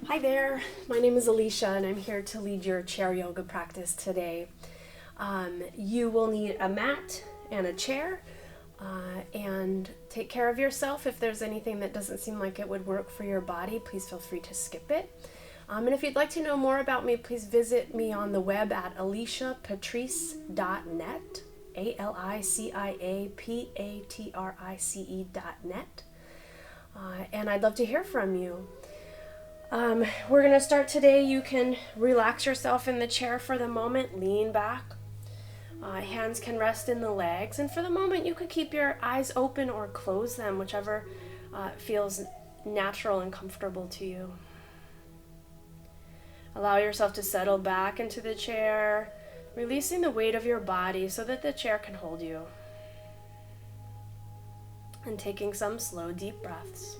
Hi there, my name is Alicia and I'm here to lead your chair yoga practice today. You will need a mat and a chair and take care of yourself. If there's anything that doesn't seem like it would work for your body, please feel free to skip it. And if you'd like to know more about me, please visit me on the web at aliciapatrice.net, ALICIAPATRICE.net. And I'd love to hear from you. We're going to start today. You can relax yourself in the chair for the moment, lean back. Hands can rest in the legs, and for the moment you could keep your eyes open or close them, whichever feels natural and comfortable to you. Allow yourself to settle back into the chair, releasing the weight of your body so that the chair can hold you. And taking some slow, deep breaths.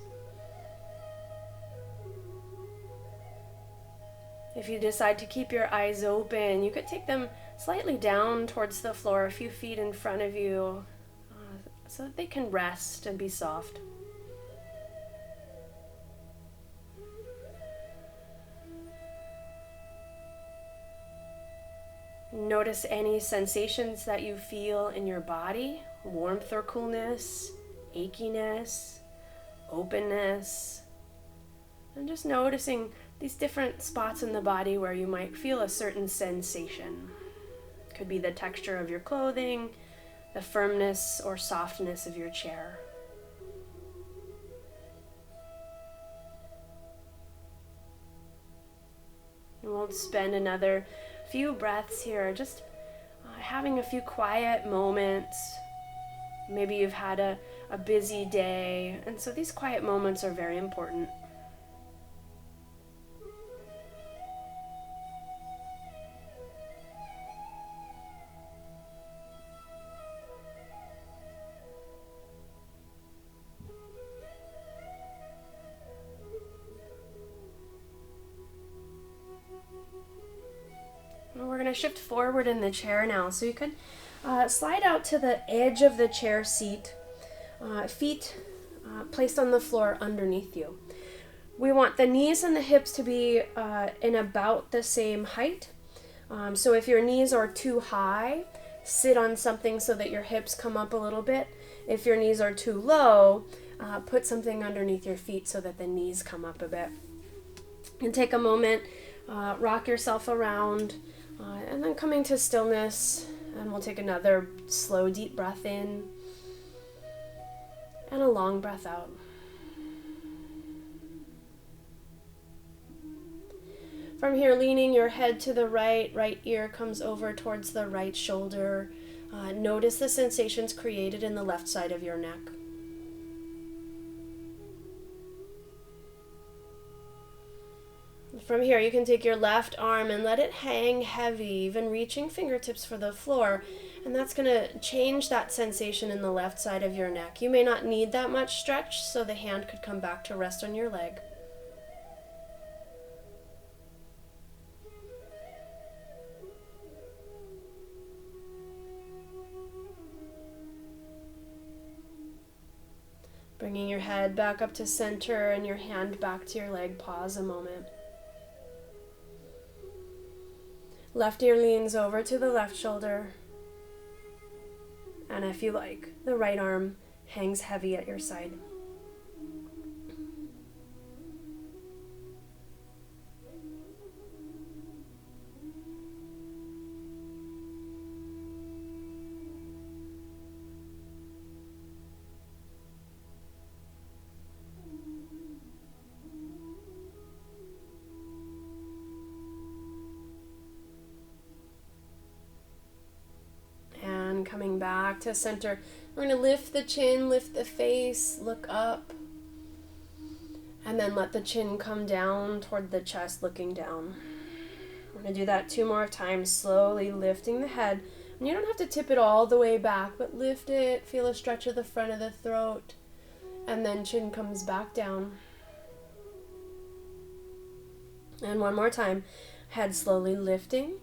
If you decide to keep your eyes open, you could take them slightly down towards the floor, a few feet in front of you, so that they can rest and be soft. Notice any sensations that you feel in your body, warmth or coolness, achiness, openness, and just noticing these different spots in the body where you might feel a certain sensation. Could be the texture of your clothing, the firmness or softness of your chair. And we'll spend another few breaths here, just having a few quiet moments. Maybe you've had a busy day, and so these quiet moments are very important. We're going to shift forward in the chair now, so you can slide out to the edge of the chair seat, feet placed on the floor underneath you. We want the knees and the hips to be in about the same height. So if your knees are too high, sit on something so that your hips come up a little bit. If your knees are too low, put something underneath your feet so that the knees come up a bit. And take a moment, rock yourself around, and then coming to stillness, and we'll take another slow, deep breath in and a long breath out. From here, leaning your head to the right ear comes over towards the right shoulder. Notice the sensations created in the left side of your neck. From here, you can take your left arm and let it hang heavy, even reaching fingertips for the floor. And that's going to change that sensation in the left side of your neck. You may not need that much stretch, so the hand could come back to rest on your leg. Bringing your head back up to center and your hand back to your leg. Pause a moment. Left ear leans over to the left shoulder. And if you like, the right arm hangs heavy at your side. Coming back to center. We're going to lift the chin, lift the face, look up, and then let the chin come down toward the chest, looking down. We're going to do that 2 more times, slowly lifting the head. And you don't have to tip it all the way back, but lift it, feel a stretch of the front of the throat, and then chin comes back down. And 1 more time, head slowly lifting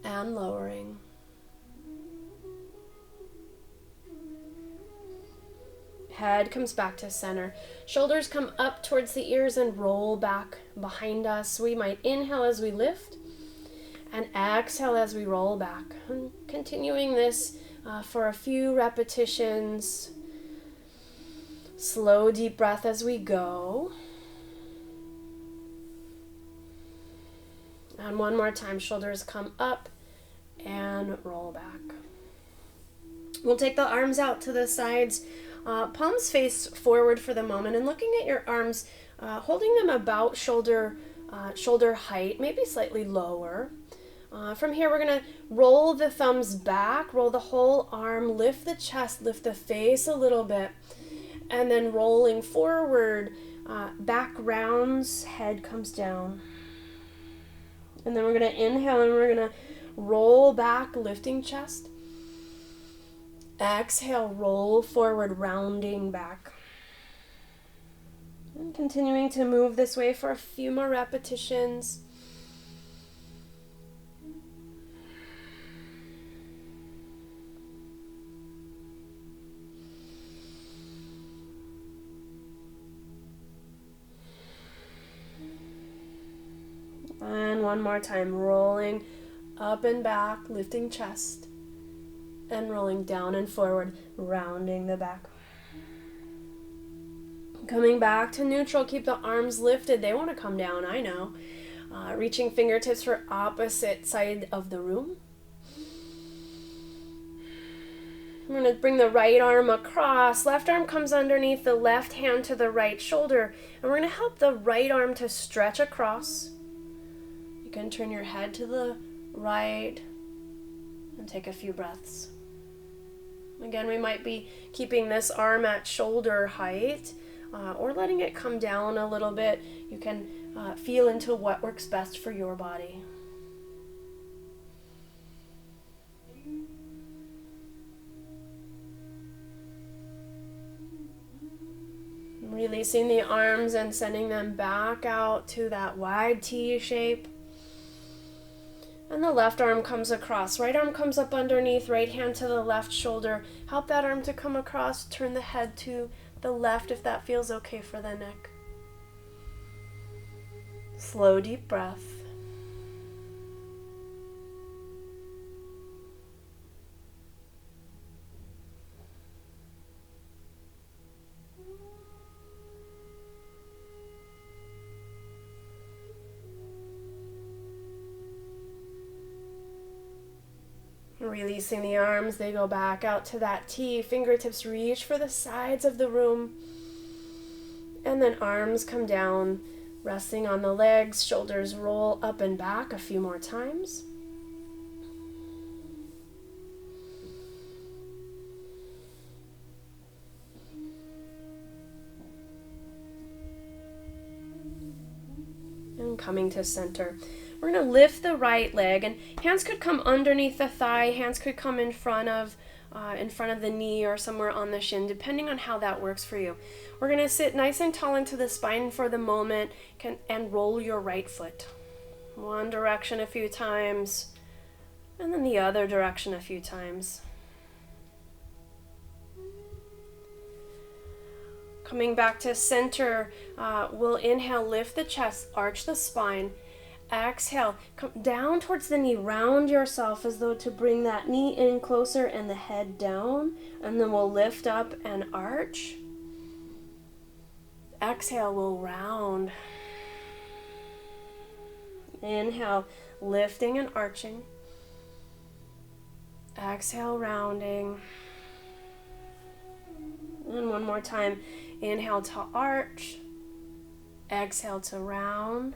and lowering. Head comes back to center. Shoulders come up towards the ears and roll back behind us. We might inhale as we lift and exhale as we roll back. And continuing this for a few repetitions. Slow, deep breath as we go. And one more time, shoulders come up and roll back. We'll take the arms out to the sides, palms face forward for the moment, and looking at your arms, holding them about shoulder height, maybe slightly lower. From here, we're going to roll the thumbs back, roll the whole arm, lift the chest, lift the face a little bit, and then rolling forward, back rounds, head comes down. And then we're going to inhale and we're going to roll back, lifting chest. Exhale, roll forward, rounding back. And continuing to move this way for a few more repetitions. And one more time, rolling up and back, lifting chest, and rolling down and forward, rounding the back. Coming back to neutral, keep the arms lifted. They want to come down, I know. Reaching fingertips for opposite side of the room. We're going to bring the right arm across. Left arm comes underneath the left hand to the right shoulder. And we're going to help the right arm to stretch across. You can turn your head to the right and take a few breaths. Again, we might be keeping this arm at shoulder height or letting it come down a little bit. You can feel into what works best for your body. Releasing the arms and sending them back out to that wide T shape. And the left arm comes across. Right arm comes up underneath, right hand to the left shoulder. Help that arm to come across. Turn the head to the left if that feels okay for the neck. Slow, deep breath. Releasing the arms, they go back out to that T. Fingertips reach for the sides of the room. And then arms come down, resting on the legs. Shoulders roll up and back a few more times. And coming to center. We're going to lift the right leg, and hands could come underneath the thigh, hands could come in front of the knee or somewhere on the shin, depending on how that works for you. We're going to sit nice and tall into the spine for the moment and roll your right foot. One direction a few times, and then the other direction a few times. Coming back to center, we'll inhale, lift the chest, arch the spine. Exhale, come down towards the knee, round yourself as though to bring that knee in closer and the head down, and then we'll lift up and arch. Exhale, we'll round. Inhale, lifting and arching. Exhale, rounding. And one more time, inhale to arch. Exhale to round.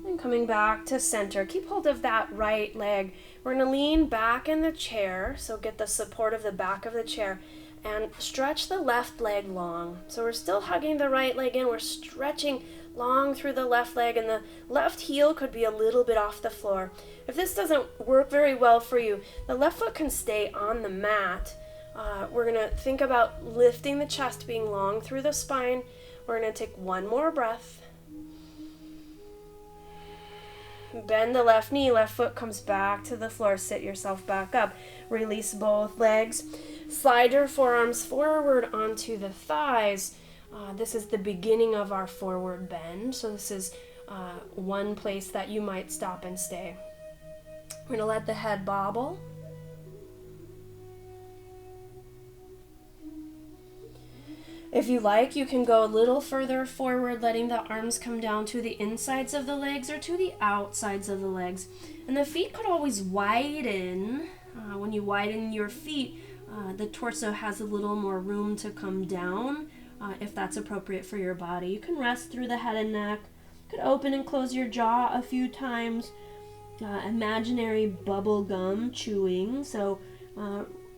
And coming back to center. Keep hold of that right leg. We're going to lean back in the chair, so get the support of the back of the chair, and stretch the left leg long. So we're still hugging the right leg in. We're stretching long through the left leg, and the left heel could be a little bit off the floor. If this doesn't work very well for you, the left foot can stay on the mat. We're going to think about lifting the chest, being long through the spine. We're going to take one more breath. Bend the left knee, left foot comes back to the floor. Sit yourself back up. Release both legs. Slide your forearms forward onto the thighs. This is the beginning of our forward bend. So this is one place that you might stop and stay. We're going to let the head bobble. If you like, you can go a little further forward, letting the arms come down to the insides of the legs or to the outsides of the legs. And the feet could always widen. When you widen your feet, the torso has a little more room to come down if that's appropriate for your body. You can rest through the head and neck. You could open and close your jaw a few times. Imaginary bubble gum chewing. So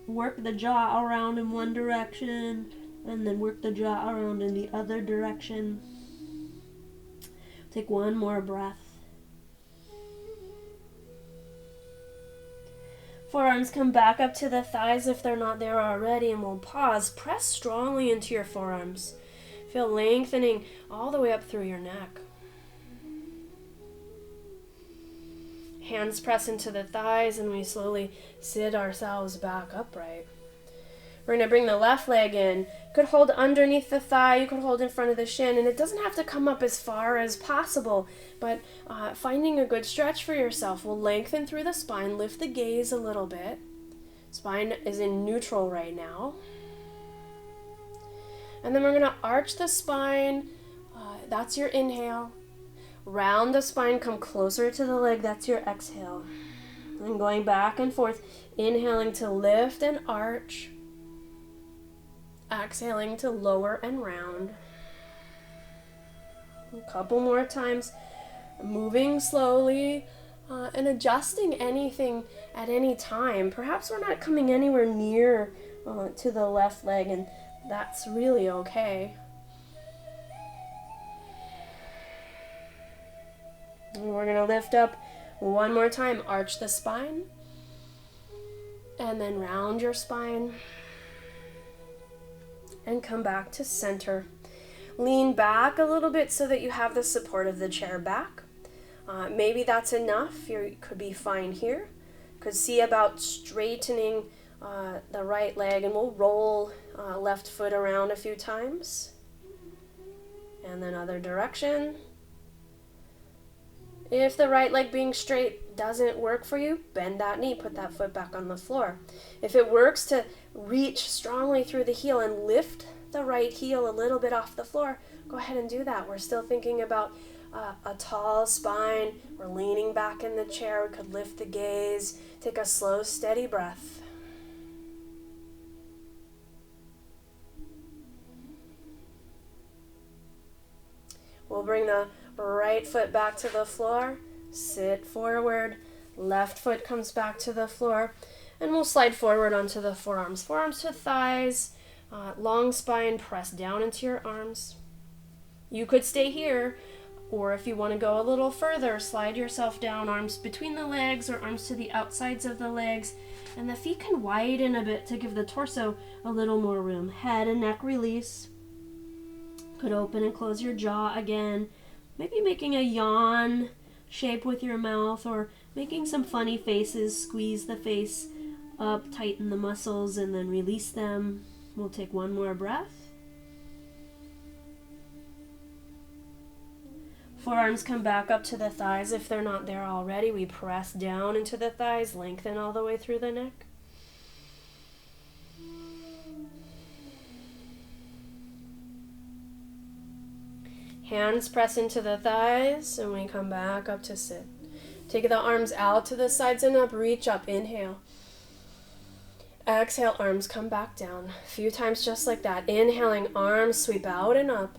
work the jaw around in one direction, and then work the jaw around in the other direction. Take one more breath. Forearms come back up to the thighs if they're not there already, and we'll pause. Press strongly into your forearms. Feel lengthening all the way up through your neck. Hands press into the thighs, and we slowly sit ourselves back upright. We're going to bring the left leg in. You could hold underneath the thigh, you could hold in front of the shin, and it doesn't have to come up as far as possible, but finding a good stretch for yourself will lengthen through the spine, lift the gaze a little bit. Spine is in neutral right now. And then we're going to arch the spine. That's your inhale. Round the spine, come closer to the leg. That's your exhale. And going back and forth, inhaling to lift and arch. Exhaling to lower and round. A couple more times. Moving slowly and adjusting anything at any time. Perhaps we're not coming anywhere near to the left leg, and that's really okay. And we're going to lift up one more time. Arch the spine. And then round your spine. And come back to center. Lean back a little bit so that you have the support of the chair back. Maybe that's enough. You could be fine here. Could see about straightening the right leg, and we'll roll left foot around a few times. And then other direction. If the right leg being straight doesn't work for you, bend that knee, put that foot back on the floor. If it works to reach strongly through the heel and lift the right heel a little bit off the floor, go ahead and do that. We're still thinking about a tall spine. We're leaning back in the chair. We could lift the gaze. Take a slow, steady breath. We'll bring the right foot back to the floor. Sit forward. Left foot comes back to the floor. And we'll slide forward onto the forearms. Forearms to thighs. Long spine. Press down into your arms. You could stay here, or if you want to go a little further, slide yourself down, arms between the legs or arms to the outsides of the legs. And the feet can widen a bit to give the torso a little more room. Head and neck release. Could open and close your jaw again. Maybe making a yawn shape with your mouth, or making some funny faces. Squeeze the face up, tighten the muscles, and then release them. We'll take one more breath. Forearms come back up to the thighs if they're not there already. We press down into the thighs, lengthen all the way through the neck. Hands press into the thighs, and we come back up to sit. Take the arms out to the sides and up. Reach up. Inhale. Exhale, arms come back down. A few times just like that. Inhaling, arms sweep out and up.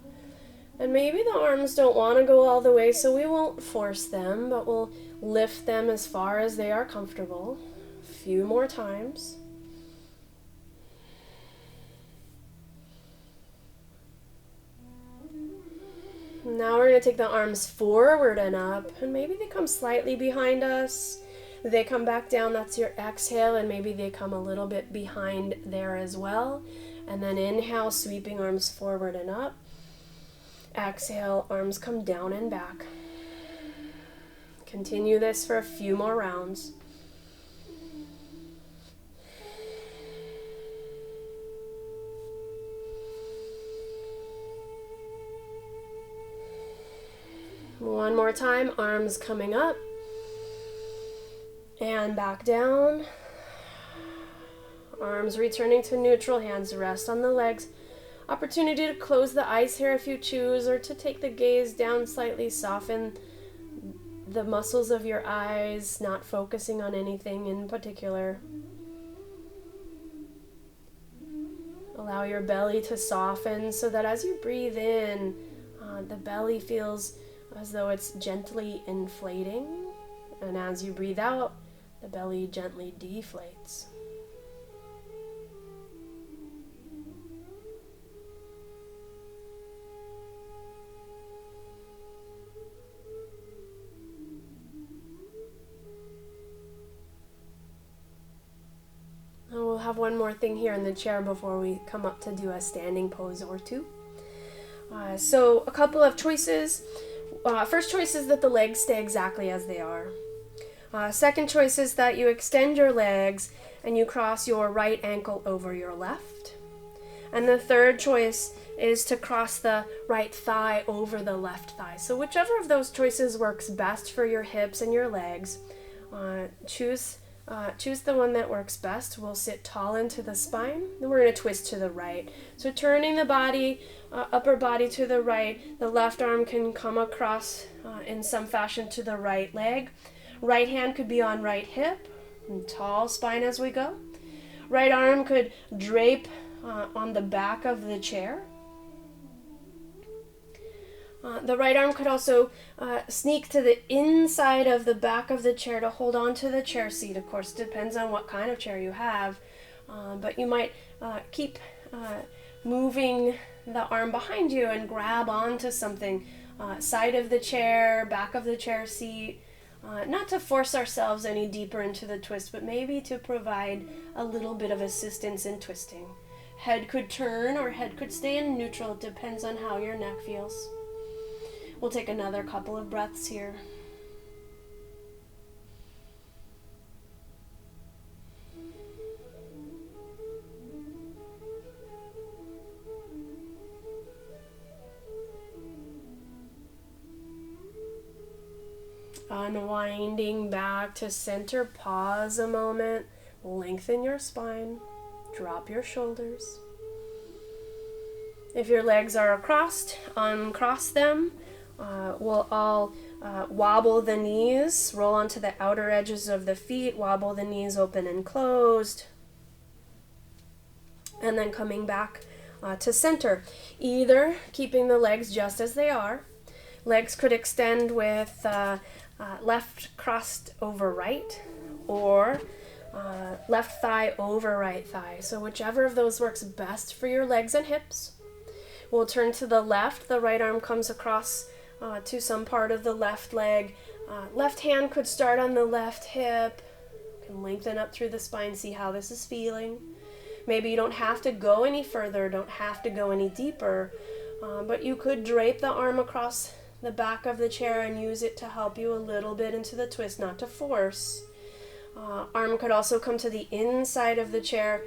And maybe the arms don't want to go all the way, so we won't force them, but we'll lift them as far as they are comfortable. A few more times. Now we're going to take the arms forward and up, and maybe they come slightly behind us. They come back down, that's your exhale, and maybe they come a little bit behind there as well. And then inhale, sweeping arms forward and up. Exhale, arms come down and back. Continue this for a few more rounds. One more time, arms coming up and back down. Arms returning to neutral, hands rest on the legs. Opportunity to close the eyes here if you choose, or to take the gaze down slightly, soften the muscles of your eyes, not focusing on anything in particular. Allow your belly to soften so that as you breathe in, the belly feels as though it's gently inflating, and as you breathe out, the belly gently deflates. And we'll have one more thing here in the chair before we come up to do a standing pose or two. So a couple of choices. First choice is that the legs stay exactly as they are. Second choice is that you extend your legs and you cross your right ankle over your left. And the third choice is to cross the right thigh over the left thigh. So whichever of those choices works best for your hips and your legs, choose the one that works best. We'll sit tall into the spine, then we're going to twist to the right. So turning the body, upper body to the right, the left arm can come across in some fashion to the right leg. Right hand could be on right hip, and tall spine as we go. Right arm could drape on the back of the chair. The right arm could also sneak to the inside of the back of the chair to hold on to the chair seat. Of course, depends on what kind of chair you have, but you might keep moving the arm behind you and grab onto something, side of the chair, back of the chair seat, not to force ourselves any deeper into the twist, but maybe to provide a little bit of assistance in twisting. Head could turn or head could stay in neutral. It depends on how your neck feels. We'll take another couple of breaths here. Unwinding back to center, pause a moment, lengthen your spine, drop your shoulders. If your legs are crossed, uncross them. We'll all wobble the knees, roll onto the outer edges of the feet, wobble the knees open and closed, and then coming back to center. Either keeping the legs just as they are. Legs could extend with left crossed over right, or left thigh over right thigh. So whichever of those works best for your legs and hips. We'll turn to the left. The right arm comes across to some part of the left leg. Left hand could start on the left hip. Can lengthen up through the spine, see how this is feeling. Maybe you don't have to go any further, don't have to go any deeper, but you could drape the arm across the back of the chair and use it to help you a little bit into the twist, not to force. Arm could also come to the inside of the chair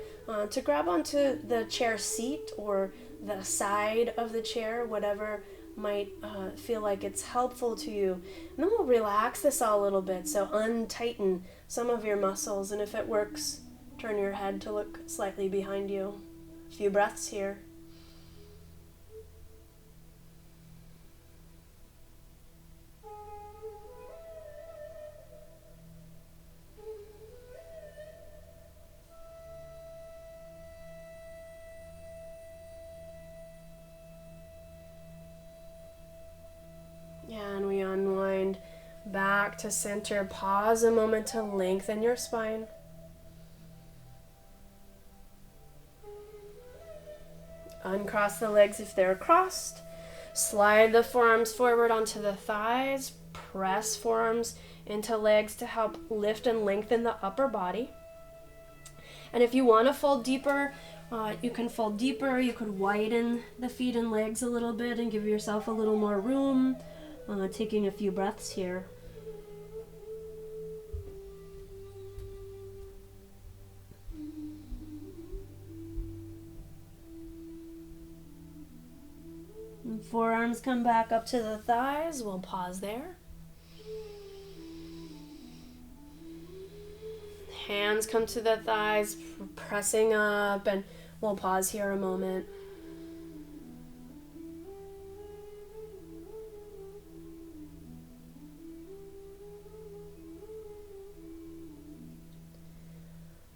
to grab onto the chair seat or the side of the chair, whatever might feel like it's helpful to you. And then we'll relax this all a little bit, so untighten some of your muscles, and if it works, turn your head to look slightly behind you. A few breaths here. And we unwind back to center. Pause a moment to lengthen your spine. Uncross the legs if they're crossed. Slide the forearms forward onto the thighs. Press forearms into legs to help lift and lengthen the upper body. And if you want to fold deeper, you can fold deeper. You could widen the feet and legs a little bit and give yourself a little more room. Taking a few breaths here. Forearms come back up to the thighs. We'll pause there. Hands come to the thighs, pressing up, and we'll pause here a moment.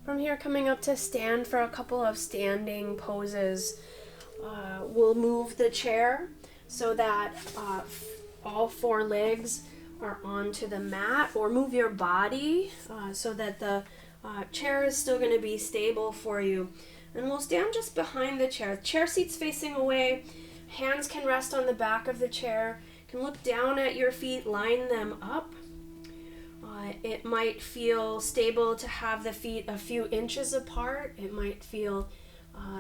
From here, coming up to stand for a couple of standing poses. We'll move the chair so that all four legs are onto the mat, or move your body so that the chair is still going to be stable for you. And we'll stand just behind the chair. Chair seat's facing away. Hands can rest on the back of the chair. You can look down at your feet, line them up. It might feel stable to have the feet a few inches apart. It might feel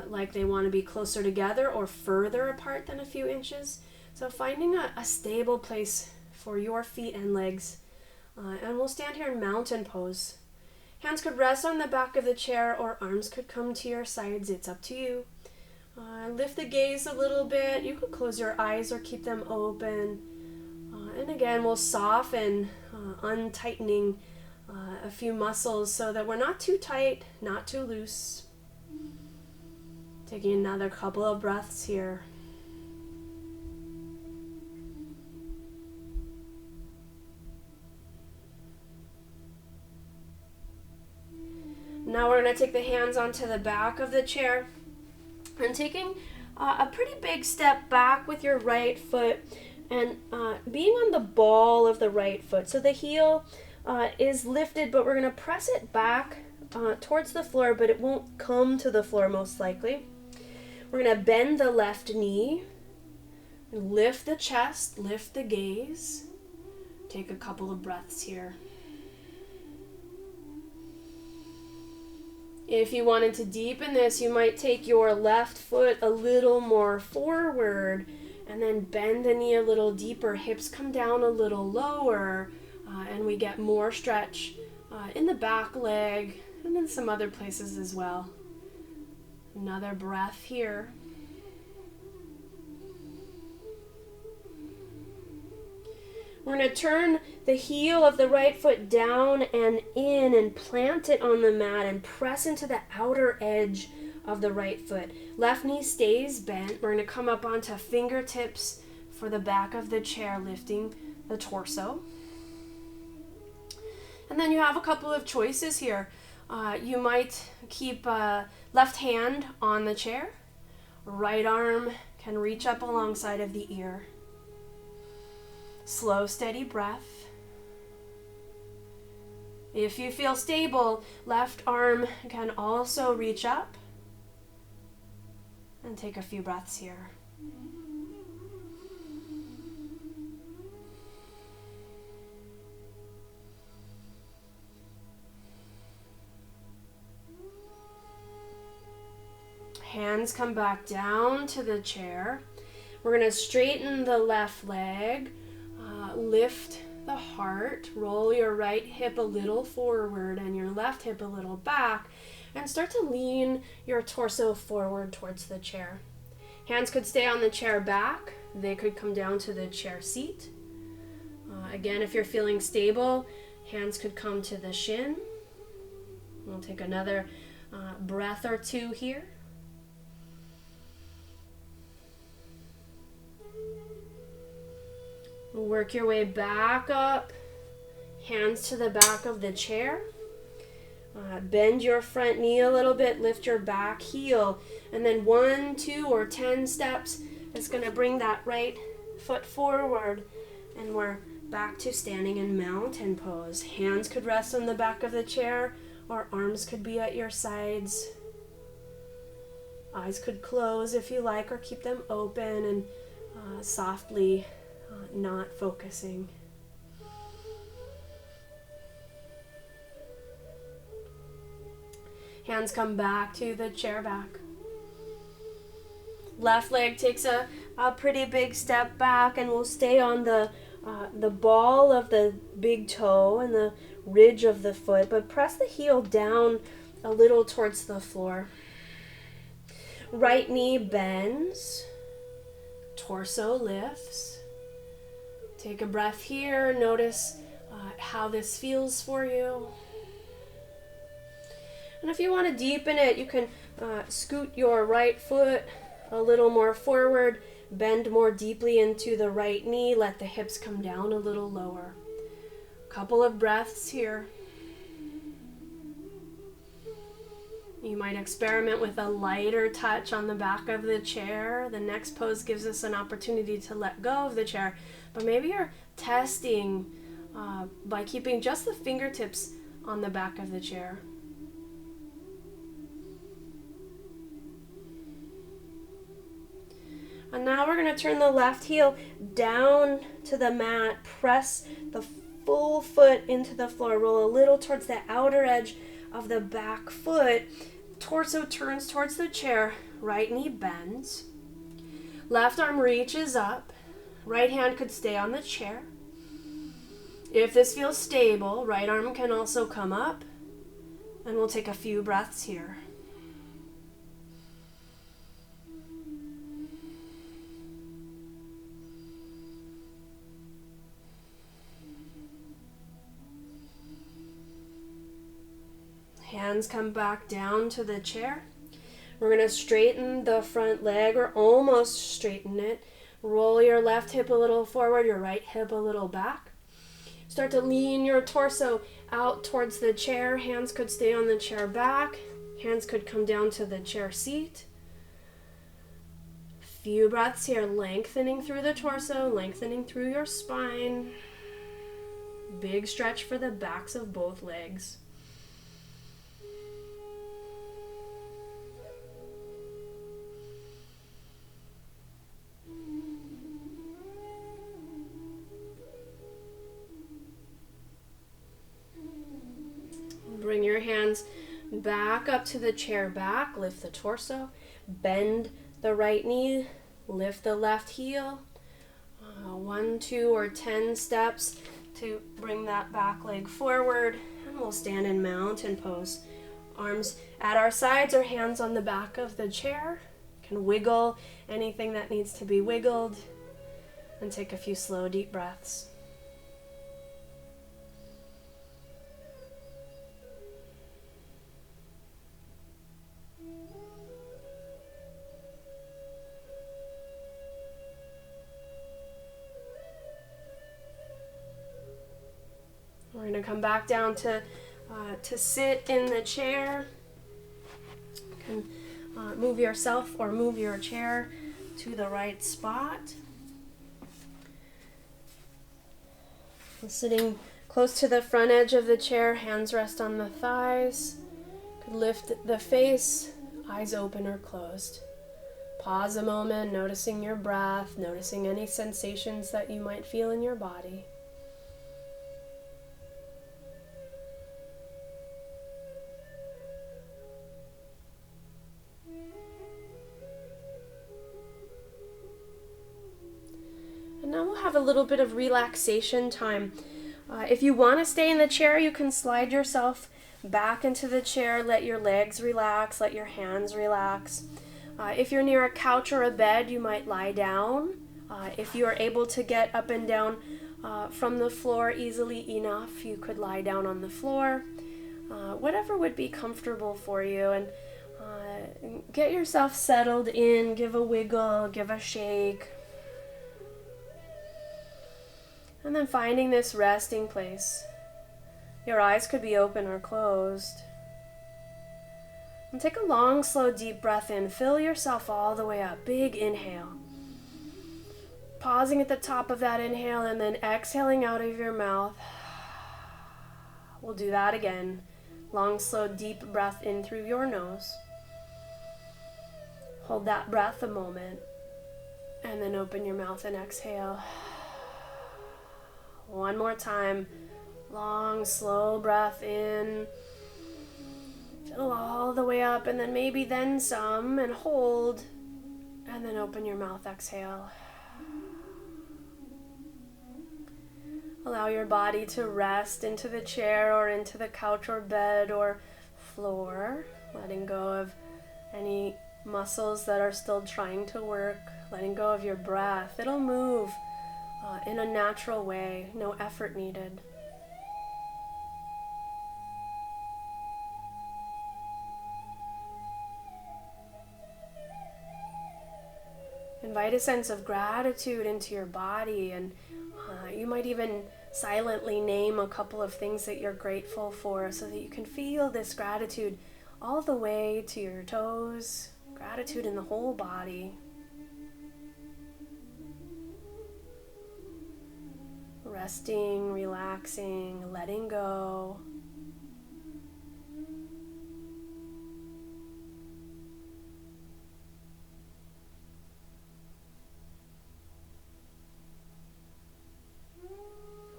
like they want to be closer together or further apart than a few inches. So finding a stable place for your feet and legs. And we'll stand here in mountain pose. Hands could rest on the back of the chair, or arms could come to your sides. It's up to you. Lift the gaze a little bit. You could close your eyes or keep them open. And again, we'll soften, untightening a few muscles so that we're not too tight, not too loose. Taking another couple of breaths here. Now we're going to take the hands onto the back of the chair and taking a pretty big step back with your right foot and being on the ball of the right foot. So the heel is lifted, but we're going to press it back towards the floor, but it won't come to the floor most likely. We're going to bend the left knee, lift the chest, lift the gaze. Take a couple of breaths here. If you wanted to deepen this, you might take your left foot a little more forward and then bend the knee a little deeper. Hips come down a little lower, and we get more stretch in the back leg and in some other places as well. Another breath here. We're going to turn the heel of the right foot down and in and plant it on the mat and press into the outer edge of the right foot. Left knee stays bent. We're going to come up onto fingertips for the back of the chair, lifting the torso. And then you have a couple of choices here. You might keep left hand on the chair. Right arm can reach up alongside of the ear. Slow, steady breath. If you feel stable, left arm can also reach up. And take a few breaths here. Hands come back down to the chair. We're going to straighten the left leg, lift the heart, roll your right hip a little forward and your left hip a little back, and start to lean your torso forward towards the chair. Hands could stay on the chair back. They could come down to the chair seat. Again, if you're feeling stable, hands could come to the shin. We'll take another breath or two here. Work your way back up, hands to the back of the chair. Bend your front knee a little bit, lift your back heel, and then 1, 2, or 10 steps is going to bring that right foot forward, and we're back to standing in mountain pose. Hands could rest on the back of the chair, or arms could be at your sides. Eyes could close if you like, or keep them open and softly not focusing. Hands come back to the chair back. Left leg takes a pretty big step back, and we'll stay on the ball of the big toe and the ridge of the foot, but press the heel down a little towards the floor. Right knee bends. Torso lifts. Take a breath here. Notice how this feels for you. And if you want to deepen it, you can scoot your right foot a little more forward, bend more deeply into the right knee, let the hips come down a little lower. Couple of breaths here. You might experiment with a lighter touch on the back of the chair. The next pose gives us an opportunity to let go of the chair, but maybe you're testing by keeping just the fingertips on the back of the chair. And now we're going to turn the left heel down to the mat, press the full foot into the floor, roll a little towards the outer edge of the back foot. Torso turns towards the chair, right knee bends. Left arm reaches up, right hand could stay on the chair. If this feels stable, right arm can also come up, and we'll take a few breaths here. Hands come back down to the chair. We're going to straighten the front leg, or almost straighten it. Roll your left hip a little forward, your right hip a little back. Start to lean your torso out towards the chair. Hands could stay on the chair back. Hands could come down to the chair seat. Few breaths here, lengthening through the torso, lengthening through your spine. Big stretch for the backs of both legs. Bring your hands back up to the chair back. Lift the torso. Bend the right knee. Lift the left heel. 1, 2, or 10 steps to bring that back leg forward. And we'll stand in mountain pose. Arms at our sides or hands on the back of the chair. Can wiggle anything that needs to be wiggled. And take a few slow, deep breaths. We're going to come back down to sit in the chair. You can move yourself or move your chair to the right spot. Sitting close to the front edge of the chair, hands rest on the thighs. Could lift the face, eyes open or closed. Pause a moment, noticing your breath, noticing any sensations that you might feel in your body. And now we'll have a little bit of relaxation time. If you want to stay in the chair, you can slide yourself back into the chair, let your legs relax, let your hands relax. If you're near a couch or a bed, you might lie down. If you are able to get up and down from the floor easily enough, you could lie down on the floor. Whatever would be comfortable for you. And get yourself settled in, give a wiggle, give a shake. And then finding this resting place. Your eyes could be open or closed. And take a long, slow, deep breath in. Fill yourself all the way up. Big inhale. Pausing at the top of that inhale and then exhaling out of your mouth. We'll do that again. Long, slow, deep breath in through your nose. Hold that breath a moment. And then open your mouth and exhale. One more time. Long, slow breath in. Fill all the way up and then maybe then some and hold. And then open your mouth, exhale. Allow your body to rest into the chair or into the couch or bed or floor. Letting go of any muscles that are still trying to work, letting go of your breath. It'll move in a natural way, no effort needed. Invite a sense of gratitude into your body, and you might even silently name a couple of things that you're grateful for so that you can feel this gratitude all the way to your toes, gratitude in the whole body. Resting, relaxing, letting go.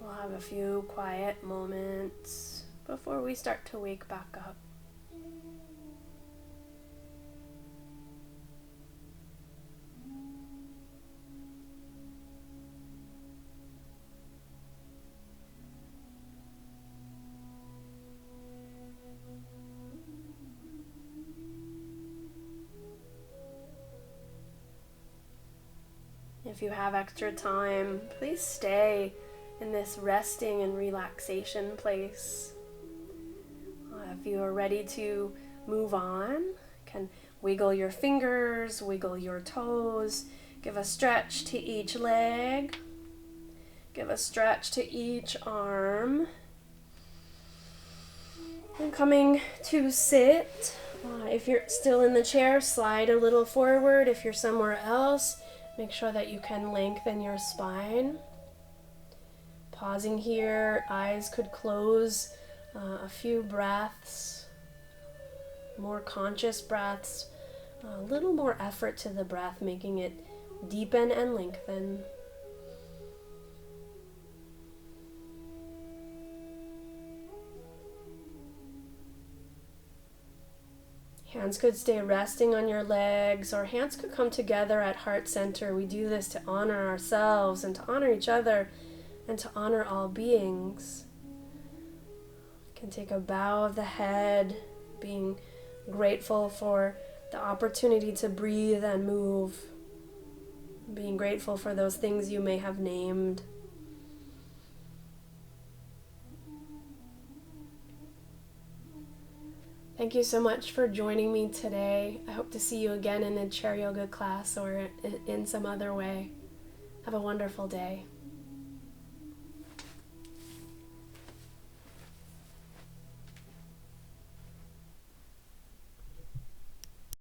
We'll have a few quiet moments before we start to wake back up. If you have extra time, please stay in this resting and relaxation place. If you are ready to move on, you can wiggle your fingers, wiggle your toes, give a stretch to each leg, give a stretch to each arm. And coming to sit, if you're still in the chair, slide a little forward. If you're somewhere else, make sure that you can lengthen your spine. Pausing here, eyes could close, a few breaths, more conscious breaths, a little more effort to the breath, making it deepen and lengthen. Hands could stay resting on your legs, or hands could come together at heart center. We do this to honor ourselves and to honor each other and to honor all beings. You can take a bow of the head, being grateful for the opportunity to breathe and move, being grateful for those things you may have named. Thank you so much for joining me today. I hope to see you again in a chair yoga class or in some other way. Have a wonderful day.